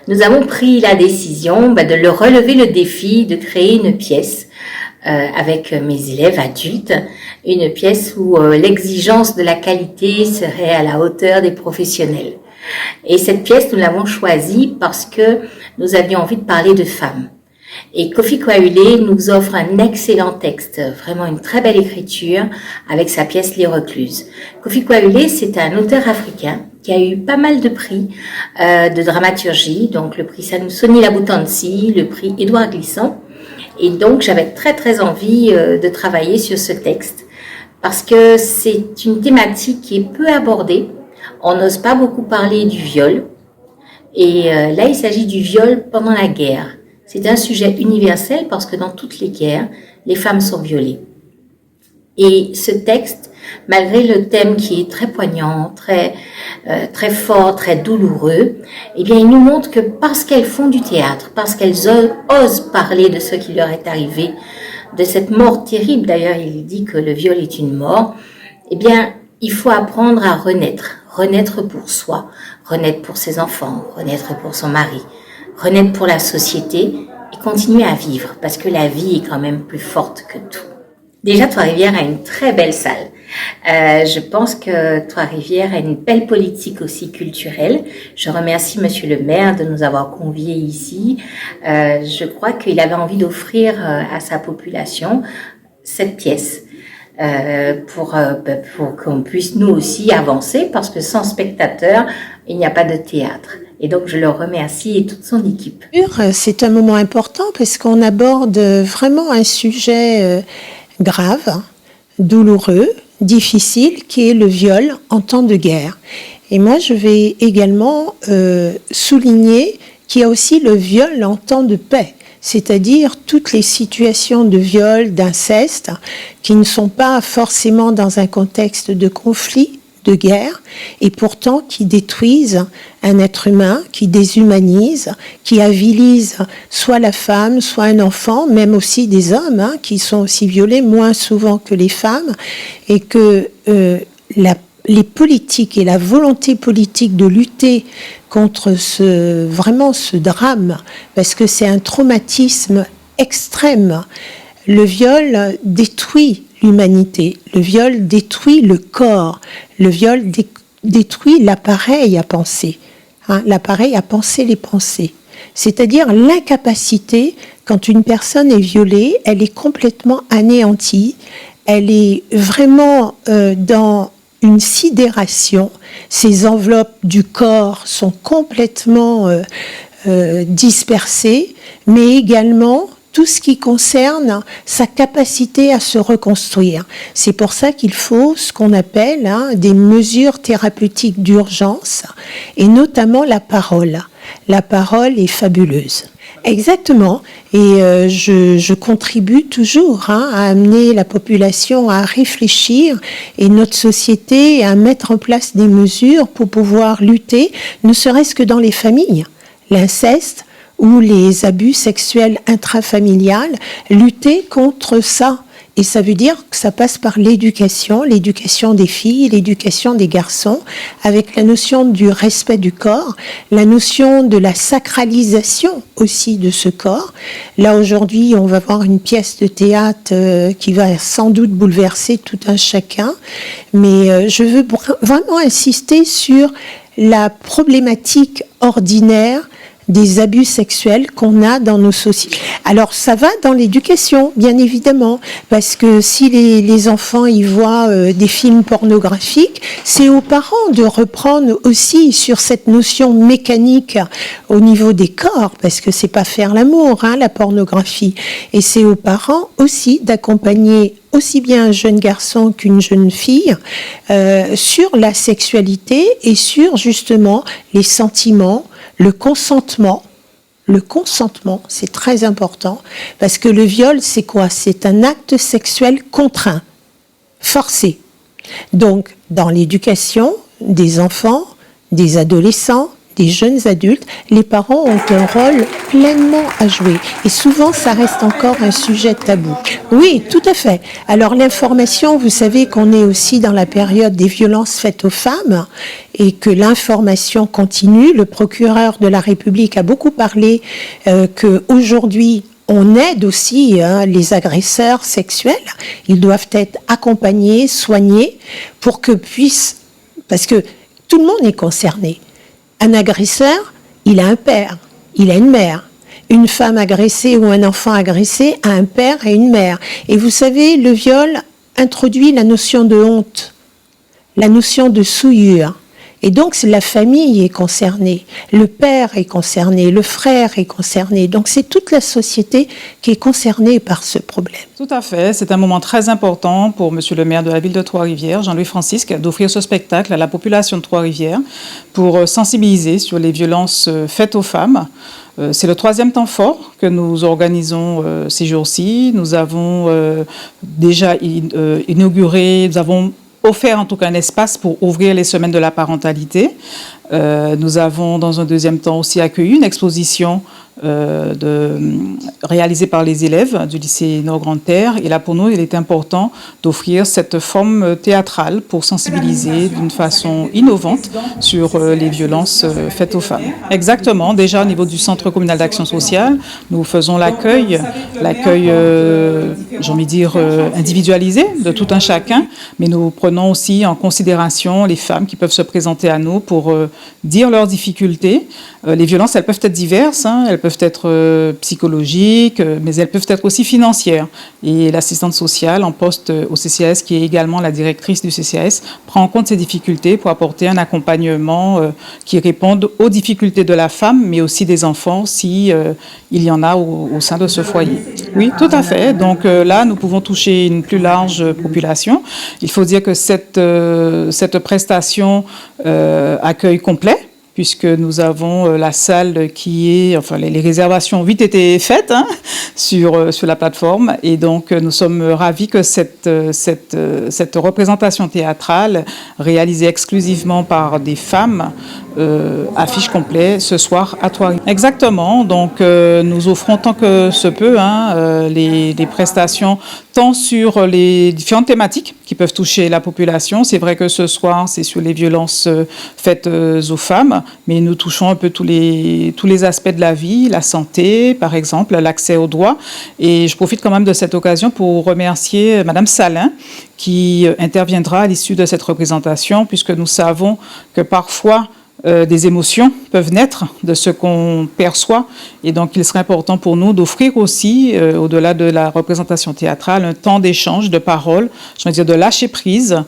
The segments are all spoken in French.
nous avons pris la décision de le relever le défi de créer une pièce avec mes élèves adultes, une pièce où l'exigence de la qualité serait à la hauteur des professionnels. Et cette pièce, nous l'avons choisie parce que nous avions envie de parler de femmes. Et Kofi Kwaule nous offre un excellent texte, vraiment une très belle écriture avec sa pièce Les Recluses. Kofi Kwaule, c'est un auteur africain qui a eu pas mal de prix de dramaturgie, donc le prix Sony Labutansi, le prix Édouard Glissant. Et donc j'avais très envie de travailler sur ce texte parce que c'est une thématique qui est peu abordée. On n'ose pas beaucoup parler du viol. Et là, il s'agit du viol pendant la guerre. C'est un sujet universel parce que dans toutes les guerres, les femmes sont violées. Et ce texte, malgré le thème qui est très poignant, très fort, très douloureux, eh bien, il nous montre que parce qu'elles font du théâtre, parce qu'elles osent parler de ce qui leur est arrivé, de cette mort terrible, d'ailleurs, il dit que le viol est une mort, eh bien, il faut apprendre à renaître pour soi, renaître pour ses enfants, renaître pour son mari, renaître pour la société et continuer à vivre parce que la vie est quand même plus forte que tout. Déjà, Trois-Rivières a une très belle salle. Je pense que Trois-Rivières a une belle politique aussi culturelle. Je remercie Monsieur le maire de nous avoir conviés ici. Je crois qu'il avait envie d'offrir à sa population cette pièce. Pour qu'on puisse nous aussi avancer parce que sans spectateurs, il n'y a pas de théâtre. Et donc, je le remercie et toute son équipe. C'est un moment important parce qu'on aborde vraiment un sujet grave, douloureux, difficile, qui est le viol en temps de guerre. Et moi, je vais également souligner qu'il y a aussi le viol en temps de paix. C'est-à-dire toutes les situations de viol, d'inceste, qui ne sont pas forcément dans un contexte de conflit, de guerre, et pourtant qui détruisent un être humain, qui déshumanisent, qui avilisent soit la femme, soit un enfant, même aussi des hommes, qui sont aussi violés moins souvent que les femmes, et que les politiques et la volonté politique de lutter contre ce drame, parce que c'est un traumatisme extrême. Le viol détruit l'humanité, le viol détruit le corps, le viol détruit l'appareil à penser, l'appareil à penser les pensées. C'est-à-dire l'incapacité, quand une personne est violée, elle est complètement anéantie, elle est vraiment dans une sidération, ces enveloppes du corps sont complètement dispersées, mais également tout ce qui concerne sa capacité à se reconstruire. C'est pour ça qu'il faut ce qu'on appelle des mesures thérapeutiques d'urgence, et notamment la parole. La parole est fabuleuse. Exactement, et je contribue toujours à amener la population à réfléchir et notre société à mettre en place des mesures pour pouvoir lutter, ne serait-ce que dans les familles, l'inceste ou les abus sexuels intrafamiliales, lutter contre ça. Et ça veut dire que ça passe par l'éducation des filles, l'éducation des garçons, avec la notion du respect du corps, la notion de la sacralisation aussi de ce corps. Là, aujourd'hui, on va voir une pièce de théâtre qui va sans doute bouleverser tout un chacun, mais je veux vraiment insister sur la problématique ordinaire des abus sexuels qu'on a dans nos sociétés. Alors ça va dans l'éducation, bien évidemment, parce que si les enfants y voient des films pornographiques, c'est aux parents de reprendre aussi sur cette notion mécanique au niveau des corps, parce que c'est pas faire l'amour, la pornographie, et c'est aux parents aussi d'accompagner aussi bien un jeune garçon qu'une jeune fille sur la sexualité et sur justement les sentiments, le consentement. Le consentement, c'est très important, parce que le viol, c'est quoi? C'est un acte sexuel contraint, forcé. Donc, dans l'éducation des enfants, des adolescents, des jeunes adultes, les parents ont un rôle pleinement à jouer. Et souvent, ça reste encore un sujet tabou. Oui, tout à fait. Alors l'information, vous savez qu'on est aussi dans la période des violences faites aux femmes et que l'information continue. Le procureur de la République a beaucoup parlé qu'aujourd'hui, on aide aussi les agresseurs sexuels. Ils doivent être accompagnés, soignés pour que puissent... Parce que tout le monde est concerné. Un agresseur, il a un père, il a une mère. Une femme agressée ou un enfant agressé a un père et une mère. Et vous savez, le viol introduit la notion de honte, la notion de souillure. Et donc, la famille est concernée, le père est concerné, le frère est concerné. Donc, c'est toute la société qui est concernée par ce problème. Tout à fait. C'est un moment très important pour Monsieur le maire de la ville de Trois-Rivières, Jean-Louis Francisque, d'offrir ce spectacle à la population de Trois-Rivières pour sensibiliser sur les violences faites aux femmes. C'est le 3e temps fort que nous organisons ces jours-ci. Nous avons déjà inauguré, nous avons offert en tout cas un espace pour ouvrir les semaines de la parentalité. Nous avons dans un 2e temps aussi accueilli une exposition réalisée par les élèves du lycée Nord-Grande-Terre. Et là, pour nous, il est important d'offrir cette forme théâtrale pour sensibiliser d'une façon innovante sur les violences faites aux femmes. Exactement. Déjà, au niveau du Centre communal d'action sociale, nous faisons l'accueil, j'ai envie de dire, individualisé de tout un chacun, mais nous prenons aussi en considération les femmes qui peuvent se présenter à nous pour dire leurs difficultés. Les violences, elles peuvent être diverses, elles peuvent être psychologiques, mais elles peuvent être aussi financières. Et l'assistante sociale en poste au CCAS, qui est également la directrice du CCAS, prend en compte ces difficultés pour apporter un accompagnement qui réponde aux difficultés de la femme, mais aussi des enfants, si il y en a au sein de ce foyer. Oui, tout à fait. Donc là, nous pouvons toucher une plus large population. Il faut dire que cette prestation accueil complet, puisque nous avons la salle qui est... Enfin, les réservations ont vite été faites sur la plateforme. Et donc, nous sommes ravis que cette représentation théâtrale, réalisée exclusivement par des femmes, affiche complet ce soir à Trois-Rivières. Exactement. Donc, nous offrons tant que se peut les prestations tant sur les différentes thématiques qui peuvent toucher la population. C'est vrai que ce soir, c'est sur les violences faites aux femmes, mais nous touchons un peu tous les aspects de la vie, la santé, par exemple, l'accès aux droits. Et je profite quand même de cette occasion pour remercier Madame Salin, qui interviendra à l'issue de cette représentation, puisque nous savons que parfois, des émotions peuvent naître de ce qu'on perçoit, et donc il serait important pour nous d'offrir aussi, au-delà de la représentation théâtrale, un temps d'échange, de parole, je veux dire de lâcher prise,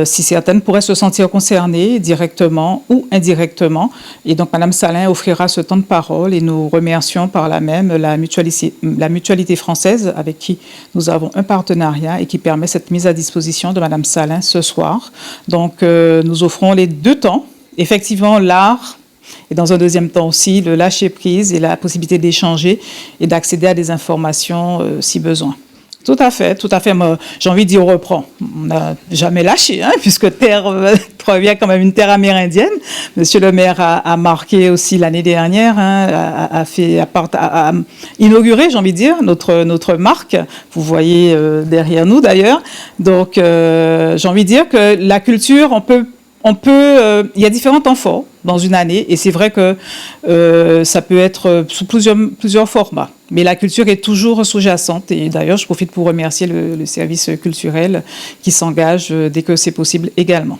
si certaines pourraient se sentir concernées directement ou indirectement. Et donc Madame Salin offrira ce temps de parole, et nous remercions par là même la mutualité française avec qui nous avons un partenariat et qui permet cette mise à disposition de Madame Salin ce soir. Donc nous offrons les 2 temps. Effectivement, l'art, et dans un 2e temps aussi, le lâcher-prise et la possibilité d'échanger et d'accéder à des informations si besoin. Tout à fait. Moi, j'ai envie de dire, on reprend. On n'a jamais lâché, puisque Trois-Rivières est quand même une terre amérindienne. Monsieur le maire a marqué aussi l'année dernière, a inauguré, j'ai envie de dire, notre marque. Vous voyez derrière nous d'ailleurs. Donc, j'ai envie de dire que la culture, il y a différents temps forts dans une année, et c'est vrai que ça peut être sous plusieurs formats. Mais la culture est toujours sous-jacente, et d'ailleurs, je profite pour remercier le service culturel qui s'engage dès que c'est possible également.